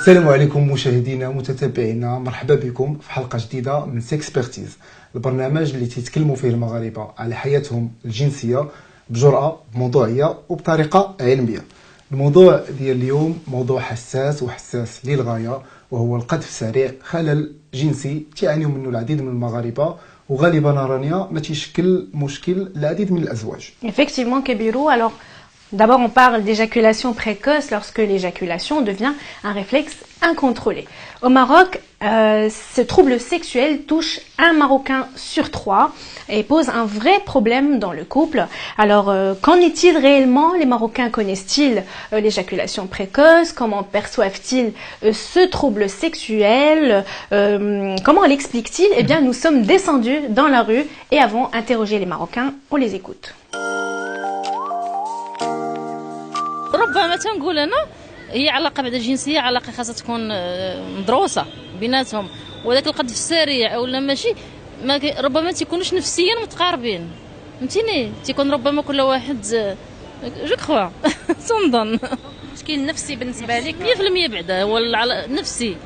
السلام عليكم مشاهدينا متتبعينا، مرحبا بكم في حلقة جديدة من سيكسبرتيز، البرنامج اللي تيتكلموا فيه المغاربة على حياتهم الجنسية بجرأة، بموضوعية وبطريقة علمية. الموضوع ديال اليوم موضوع حساس للغاية، وهو القذف السريع، خلل جنسي تعاني منه العديد من المغاربة، وغالبا رانيا ما تيشكل مشكل للعديد من الأزواج. Effectivement, Kebirou, alors d'abord on parle d'éjaculation précoce lorsque l'éjaculation devient un réflexe incontrôlé. Au Maroc, ce trouble sexuel touche un Marocain sur 3 et pose un vrai problème dans le couple. Alors, qu'en est-il réellement? Les Marocains connaissent-ils l'éjaculation précoce? Comment perçoivent-ils ce trouble sexuel? Comment l'expliquent-ils? Eh bien, nous sommes descendus dans la rue et avons interrogé les Marocains. On les écoute. ربما تنقول انا هي علاقه بعد جنسيه، علاقه خاصها تكون مدروسه بيناتهم، وذاك القذف السريع اولا ماشي ربما تيكونوش نفسيا متقاربين، فهمتيني؟ تيكون ربما كل واحد جو كخوا تنظن مشكل نفسي بالنسبه لك 100% بعدا هو النفسي.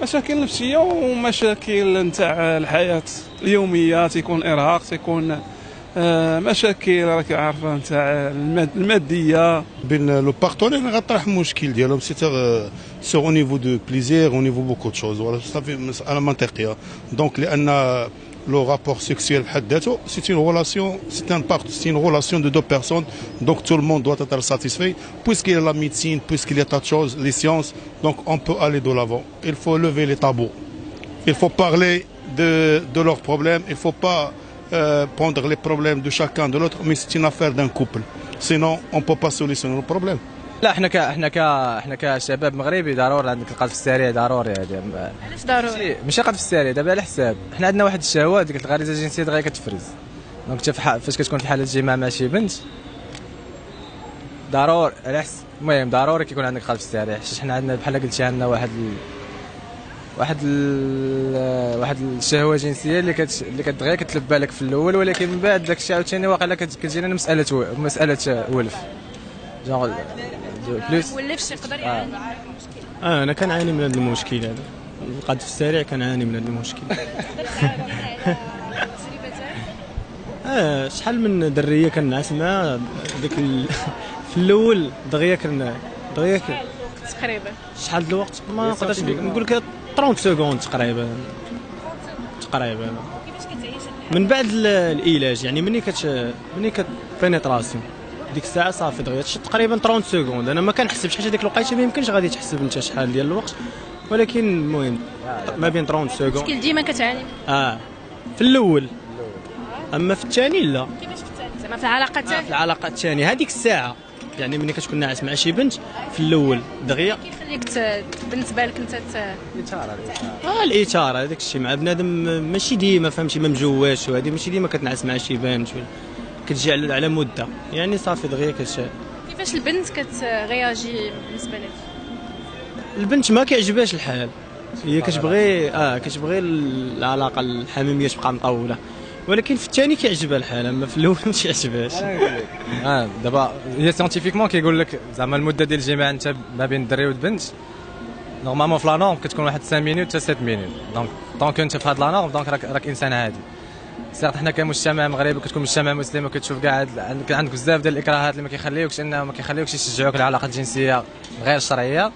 مشاكل نفسيه ومشاكل نتاع الحياه اليوميه، تيكون ارهاق، تيكون مشاكل راك عارفه نتاع الماديه بين لو بارتنير غطرح المشكل ديالهم سي او نيفو دو بليزير او نيفو بوكو دو شوز، ولا صافي مساله منطقيه. دونك لان لو رابور سيكسيوال بحد ذاته سي اون ريلاسيون، سي اون ريلاسيون دو دو بيرسون، دونك تو لو موند دوا être satisfait puisqu'il y a la médecine, puisqu'il y a tas de choses, les sciences, donc on peut aller de l'avant. Il faut lever les tabous, il faut parler de leurs problèmes, il faut pas prendre les problèmes de chacun de l'autre, mais c'est une affaire d'un couple. Sinon, on ne peut pas solutionner le problème. لا احنا كشباب مغربي ضروري عندك القذف السريع، ضروري هذا. علاش ضروري؟ ماشي قذف السريع دابا على حساب، حنا عندنا واحد الشهوات، ديك الغريزه الجنسيه دغيا كتفرز. دونك انت فاش كتكون في حاله جماع مع شي بنت ضروري المهم ضروري كيكون عندك قذف سريع، حيت حنا عندنا بحال قلتي عندنا واحد الشهوه جنسيه اللي كتغير كتلب بالك في الاول، ولكن من بعد داك الشيء عاوتاني واقيلا كتجينا مساله ولف جونغ بلوس ولفش يقدر يعاني. انا كنعاني من هذا المشكل هذا، القذف السريع كنعاني من هذا المشكل. شحال من دريه كنعس معها ديك في الاول دغيا تقريبا شحال د الوقت ما نقدرش نقول لك 30 سكوند تقريبا. كيفاش كتعيش من بعد العلاج، يعني ملي بينيتراسيون ديك الساعه صافي دغيا تقريبا 30 سكوند. انا ما كنحسبش حاجه ديك الوقيته، ما يمكنش غادي تحسب انت شحال ديال الوقت، ولكن المهم ما بين 30 سكوند. مشكل ديما كتعاني في الاول، اما في الثاني لا. كيفاش في الثاني؟ زعما في العلاقه الثانيه؟ في العلاقه الثانيه هذيك الساعه، يعني ملي كتكون ناعس مع شي بنت في الاول دغيا كيخليك بالنسبه لك انت الاثاره هذاك الشيء مع بنادم ماشي ديما، فهمتي؟ ما مجواش، وهذه ماشي ديما كتنعس مع شي بنت، كتجي على مده، يعني صافي دغيا كيفاش البنت كترياجي بالنسبه لك؟ البنت ما كيعجبهاش الحال، هي كتبغي العلاقه الحميميه تبقى مطوله، ولكن في الثاني كيعجبها الحال، اما في الاول ما كيعجبهاش. دابا هي سيانتيفيكمون كيقول لك زعما المده ديال الجماع انت ما بين الدري والبنت نورمالمون في لا نورم كتكون واحد 5 مينوت حتى 7 مينوت. دونك انت في هاد لا نورم، دونك راك انسان عادي. سيرت حنا كمجتمع مغربي كتكون مجتمع مسلم، وكتشوف كاع عندك بزاف ديال الاكراهات اللي ما كيخليوكش يشجعوك العلاقه الجنسيه غير شرعيه.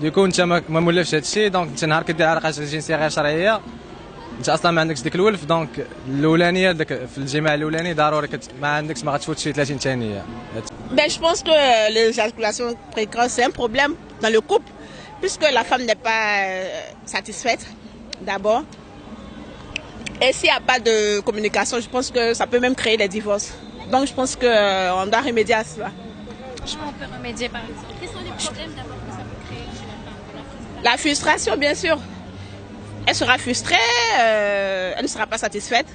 ديكو انت ما مولفش هذا الشيء، دونك انت نهار كدير علاقه جنسيه غير شرعيه انت اصلا ما عندكش ديك الولف. دونك الاولانيه في الجماع الاولاني ضروري ما غتفوتش شي 30 ثانيه. Je pense que l'éjaculation précoce c'est un problème dans le couple, puisque la femme n'est pas satisfaite d'abord. Et s'il n'y a pas de communication, je pense que ça peut même créer des divorces. Donc je pense qu'on doit remédier à cela. Comment on peut remédier par exemple? Quels sont les problèmes d'abord que ça peut créer chez la femme? La frustration, bien sûr. Elle sera frustrée, elle ne sera pas satisfaite.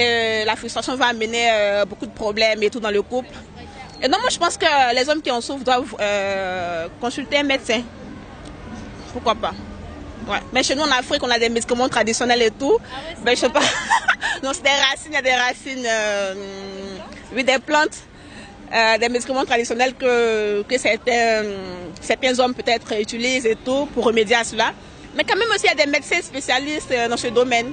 Et la frustration va amener beaucoup de problèmes et tout dans le couple. Et donc moi je pense que les hommes qui en souffrent doivent consulter un médecin. Pourquoi pas? Ouais. Mais chez nous en Afrique on a des médicaments traditionnels et tout. Ah ouais, mais je sais pas. Non, c'est des racines, il y a des racines, oui, des plantes des médicaments traditionnels que certains hommes peut-être utilisent et tout pour remédier à cela. Mais quand même aussi, il y a des médecins spécialistes dans ce domaine.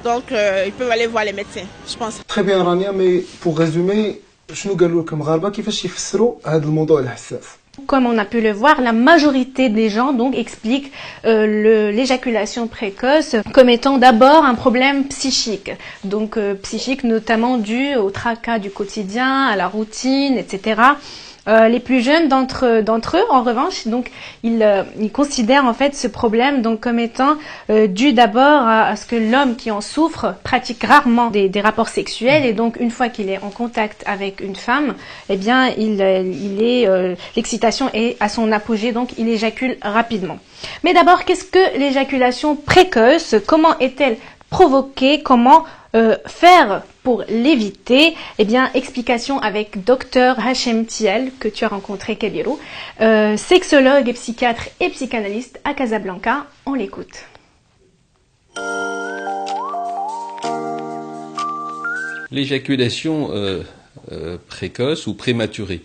Donc, ils peuvent aller voir les médecins, je pense. Très bien Rania, mais pour résumer, شنو قالوا لكم المغاربه كيفاش يفسروا هذا الموضوع الحساس؟ Comme on a pu le voir, la majorité des gens donc expliquent l'éjaculation précoce comme étant d'abord un problème psychique. Donc psychique notamment dû au tracas du quotidien, à la routine, etc. Les plus jeunes d'entre eux, en revanche, donc ils considèrent en fait ce problème donc comme étant dû d'abord à ce que l'homme qui en souffre pratique rarement des rapports sexuels et donc une fois qu'il est en contact avec une femme, eh bien l'excitation est à son apogée, donc il éjacule rapidement. Mais d'abord, qu'est-ce que l'éjaculation précoce? Comment est-elle provoquée? Comment faire pour l'éviter? Eh bien, explication avec Dr Hachem Tiel, que tu as rencontré, Kebiro, sexologue et psychiatre et psychanalyste à Casablanca. On l'écoute. L'éjaculation précoce ou prématurée.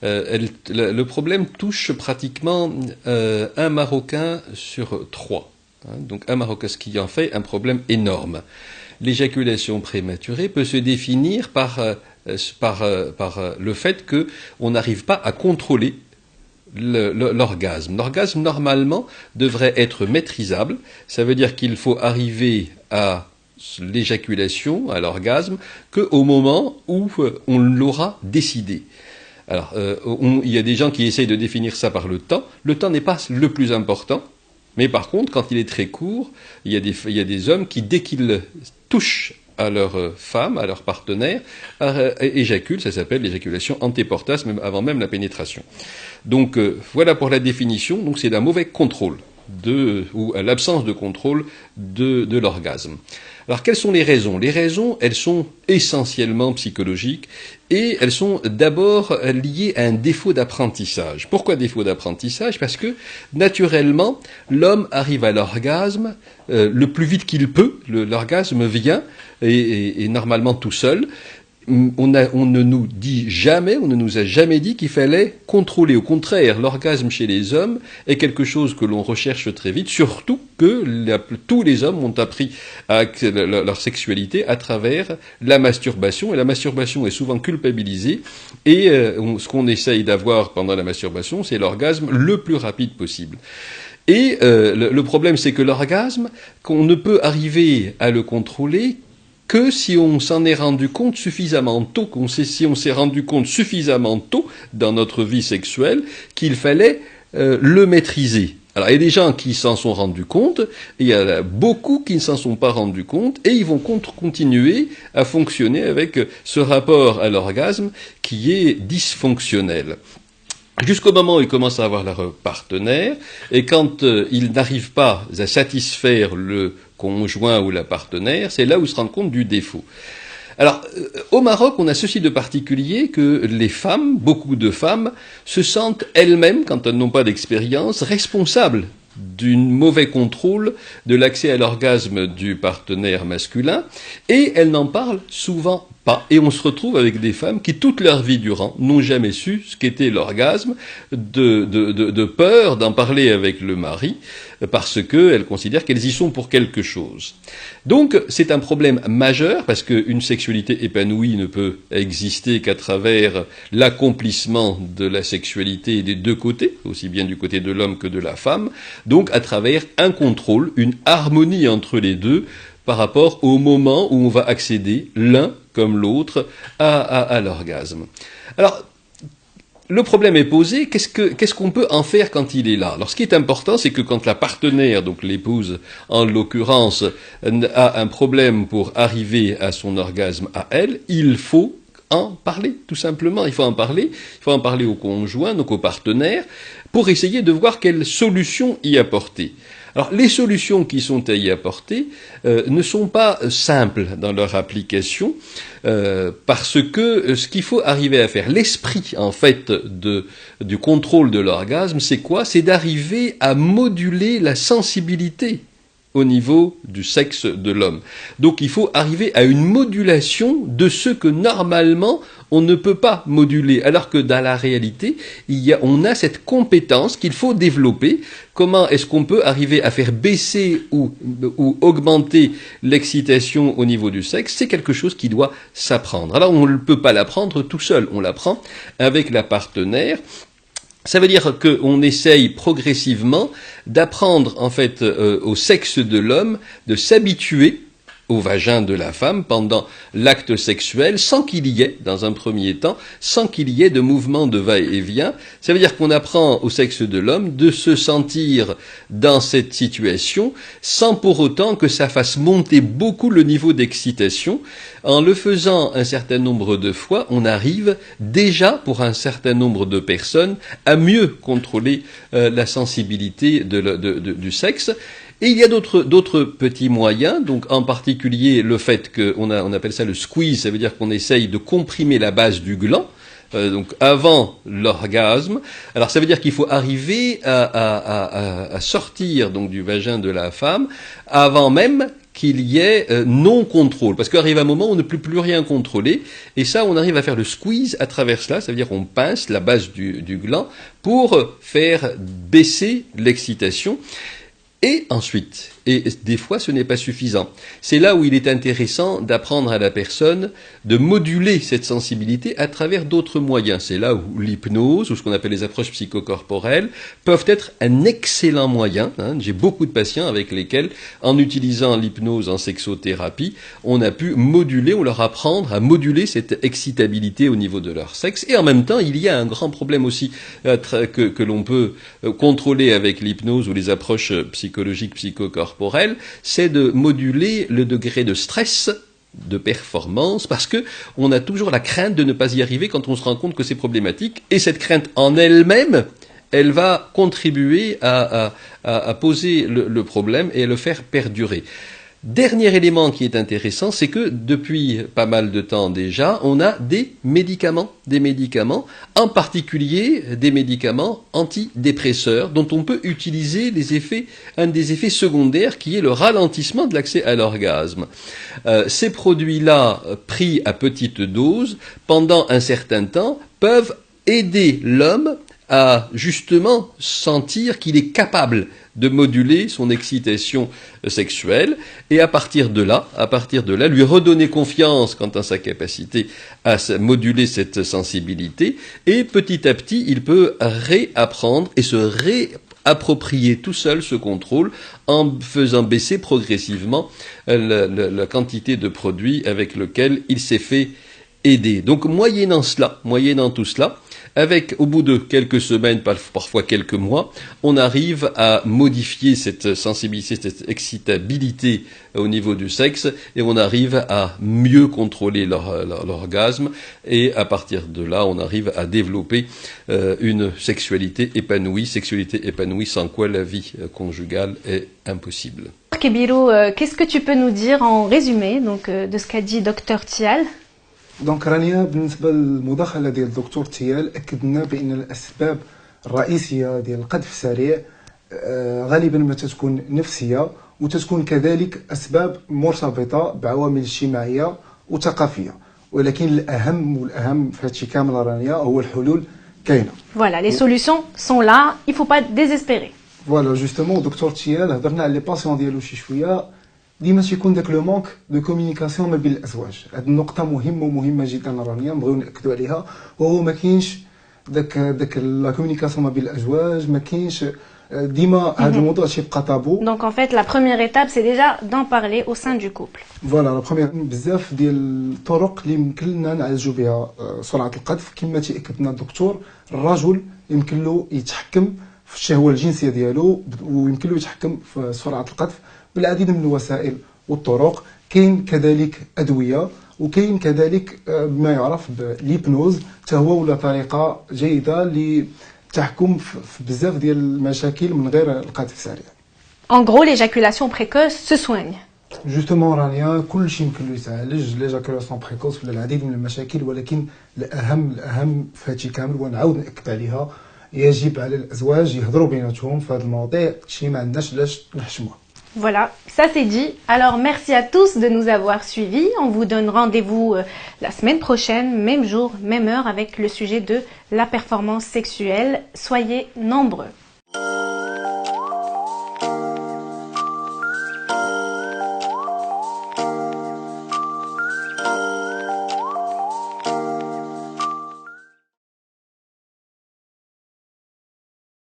Le problème touche pratiquement un Marocain sur 3. Donc un Marocain, ce qui en fait un problème énorme. L'éjaculation prématurée peut se définir par le fait qu'on n'arrive pas à contrôler l'orgasme. L'orgasme, normalement, devrait être maîtrisable. Ça veut dire qu'il faut arriver à l'éjaculation, à l'orgasme, qu'au moment où on l'aura décidé. Alors, il y a des gens qui essayent de définir ça par le temps. Le temps n'est pas le plus important. Mais par contre, quand il est très court, il y a des hommes qui, dès qu'ils touchent à leur femme, à leur partenaire, éjaculent. Ça s'appelle l'éjaculation antéportasme, avant même la pénétration. Donc, voilà pour la définition. Donc, c'est un mauvais contrôle ou l'absence de contrôle de l'orgasme. Alors, quelles sont les raisons? Les raisons, elles sont essentiellement psychologiques et elles sont d'abord liées à un défaut d'apprentissage. Pourquoi défaut d'apprentissage? Parce que, naturellement, l'homme arrive à l'orgasme le plus vite qu'il peut. L'orgasme vient, et normalement tout seul. On ne nous dit jamais, on ne nous a jamais dit qu'il fallait contrôler. Au contraire, l'orgasme chez les hommes est quelque chose que l'on recherche très vite, surtout que tous les hommes ont appris leur sexualité à travers la masturbation, et la masturbation est souvent culpabilisée, et ce qu'on essaye d'avoir pendant la masturbation, c'est l'orgasme le plus rapide possible. Et le problème, c'est que l'orgasme, qu'on ne peut arriver à le contrôler que si on s'en est rendu compte suffisamment tôt, si on s'est rendu compte suffisamment tôt dans notre vie sexuelle qu'il fallait le maîtriser. Alors, il y a des gens qui s'en sont rendus compte, et il y en a beaucoup qui ne s'en sont pas rendus compte, et ils vont continuer à fonctionner avec ce rapport à l'orgasme qui est dysfonctionnel. Jusqu'au moment où ils commencent à avoir leur partenaire, et quand ils n'arrivent pas à satisfaire le conjoint ou la partenaire, c'est là où ils se rendent compte du défaut. Alors, au Maroc, on a ceci de particulier que les femmes, beaucoup de femmes, se sentent elles-mêmes, quand elles n'ont pas d'expérience, responsables d'un mauvais contrôle de l'accès à l'orgasme du partenaire masculin, et elles n'en parlent souvent pas. Et on se retrouve avec des femmes qui, toute leur vie durant, n'ont jamais su ce qu'était l'orgasme, de peur d'en parler avec le mari, parce qu'elles considèrent qu'elles y sont pour quelque chose. Donc, c'est un problème majeur, parce qu'une sexualité épanouie ne peut exister qu'à travers l'accomplissement de la sexualité des deux côtés, aussi bien du côté de l'homme que de la femme, donc à travers un contrôle, une harmonie entre les deux, par rapport au moment où on va accéder, l'un comme l'autre, à l'orgasme. Alors, le problème est posé, qu'est-ce qu'on peut en faire quand il est là? Alors, ce qui est important, c'est que quand la partenaire, donc l'épouse en l'occurrence, a un problème pour arriver à son orgasme à elle, il faut en parler, tout simplement. Il faut en parler au conjoint, donc au partenaire, pour essayer de voir quelle solution y apporter. Alors, les solutions qui sont à y apporter ne sont pas simples dans leur application, parce que ce qu'il faut arriver à faire, l'esprit en fait du contrôle de l'orgasme, c'est quoi? C'est d'arriver à moduler la sensibilité au niveau du sexe de l'homme. Donc il faut arriver à une modulation de ce que normalement on ne peut pas moduler, alors que dans la réalité, on a cette compétence qu'il faut développer. Comment est-ce qu'on peut arriver à faire baisser ou augmenter l'excitation au niveau du sexe? C'est quelque chose qui doit s'apprendre. Alors on ne peut pas l'apprendre tout seul, on l'apprend avec la partenaire. Ça veut dire qu'on essaye progressivement d'apprendre en fait au sexe de l'homme de s'habituer au vagin de la femme pendant l'acte sexuel, sans qu'il y ait, dans un premier temps, sans qu'il y ait de mouvement de va-et-vient. Ça veut dire qu'on apprend au sexe de l'homme de se sentir dans cette situation, sans pour autant que ça fasse monter beaucoup le niveau d'excitation. En le faisant un certain nombre de fois, on arrive déjà, pour un certain nombre de personnes, à mieux contrôler la sensibilité du sexe. Et il y a d'autres petits moyens, donc en particulier le fait on appelle ça le squeeze, ça veut dire qu'on essaye de comprimer la base du gland, donc avant l'orgasme. Alors ça veut dire qu'il faut arriver à sortir donc du vagin de la femme avant même qu'il y ait non-contrôle, parce qu'arrive un moment où on ne peut plus rien contrôler, et ça on arrive à faire le squeeze à travers cela, ça veut dire qu'on pince la base du gland pour faire baisser l'excitation. Et ensuite, et des fois ce n'est pas suffisant, c'est là où il est intéressant d'apprendre à la personne de moduler cette sensibilité à travers d'autres moyens. C'est là où l'hypnose, ou ce qu'on appelle les approches psychocorporelles, peuvent être un excellent moyen. J'ai beaucoup de patients avec lesquels, en utilisant l'hypnose en sexothérapie, on a pu moduler, ou leur apprendre à moduler cette excitabilité au niveau de leur sexe. Et en même temps, il y a un grand problème aussi que l'on peut contrôler avec l'hypnose ou les approches psychologiques, psychocorporelles, c'est de moduler le degré de stress, de performance, parce que on a toujours la crainte de ne pas y arriver quand on se rend compte que c'est problématique, et cette crainte en elle-même, elle va contribuer à poser le problème et à le faire perdurer. Dernier élément qui est intéressant, c'est que depuis pas mal de temps déjà, on a des médicaments, en particulier des médicaments antidépresseurs dont on peut utiliser un des effets secondaires qui est le ralentissement de l'accès à l'orgasme. Ces produits-là, pris à petite dose, pendant un certain temps, peuvent aider l'homme à justement sentir qu'il est capable de moduler son excitation sexuelle, et à partir de là, lui redonner confiance quant à sa capacité à moduler cette sensibilité, et petit à petit, il peut réapprendre et se réapproprier tout seul ce contrôle en faisant baisser progressivement la quantité de produits avec lequel il s'est fait aider. Donc moyennant tout cela, au bout de quelques semaines, parfois quelques mois, on arrive à modifier cette sensibilité, cette excitabilité au niveau du sexe, et on arrive à mieux contrôler l'orgasme, et à partir de là, on arrive à développer une sexualité épanouie sans quoi la vie conjugale est impossible. Kebirou, qu'est-ce que tu peux nous dire en résumé de ce qu'a dit Dr Tial? دونك رانيا بالنسبه للمداخله ديال الدكتور تيال اكدنا بان الاسباب الرئيسيه ديال القذف السريع غالبا ما تكون نفسيه وتكون كذلك اسباب مرتبطه بعوامل اجتماعيه وثقافيه ولكن الاهم في هادشي كامل رانيا هو الحلول كاينه. Voilà, les solutions sont là, il faut pas désespérer. Voilà, justement دكتور تيال هضرنا على لي باسيون ديالو شي شويه ديما تيكون داك لو مونك دو كومونيكاسيون ما بين الازواج. هاد النقطه مهمه جدا رانيا نبغيو ناكدوا عليها، وهو ما كاينش داك لا كومونيكاسيون ما بين الازواج، ما كاينش ديما هذا الموضوع تيبقى طابو. Donc en fait la première étape c'est déjà d'en parler au sein du couple. فوالا لا بروميير بزاف ديال الطرق اللي يمكن لنا نعالجوا بها سرعه القذف كما تاكد لنا الدكتور. الرجل يمكن له يتحكم في الشهوه الجنسيه ديالو ويمكن له يتحكم في سرعه القذف بالعديد من الوسائل والطرق. كاين كذلك ادويه وكاين كذلك بما يعرف بالهيبنوز حتى هو ولا طريقه جيده للتحكم في بزاف ديال المشاكل من غير القذف السريع. En gros l'éjaculation précoce se soigne. جوستومون رانيا كلشي يمكن له يتعالج ليجاكولاسيون بريكوس ولا العديد من المشاكل، ولكن الاهم في هادشي كامل ونعاود ناكد عليها يجب على الازواج يهضروا بيناتهم في هذه المواضيع. شي ما عندناش علاش نحشموها. Voilà, ça c'est dit. Alors merci à tous de nous avoir suivis. On vous donne rendez-vous la semaine prochaine, même jour, même heure, avec le sujet de la performance sexuelle. Soyez nombreux.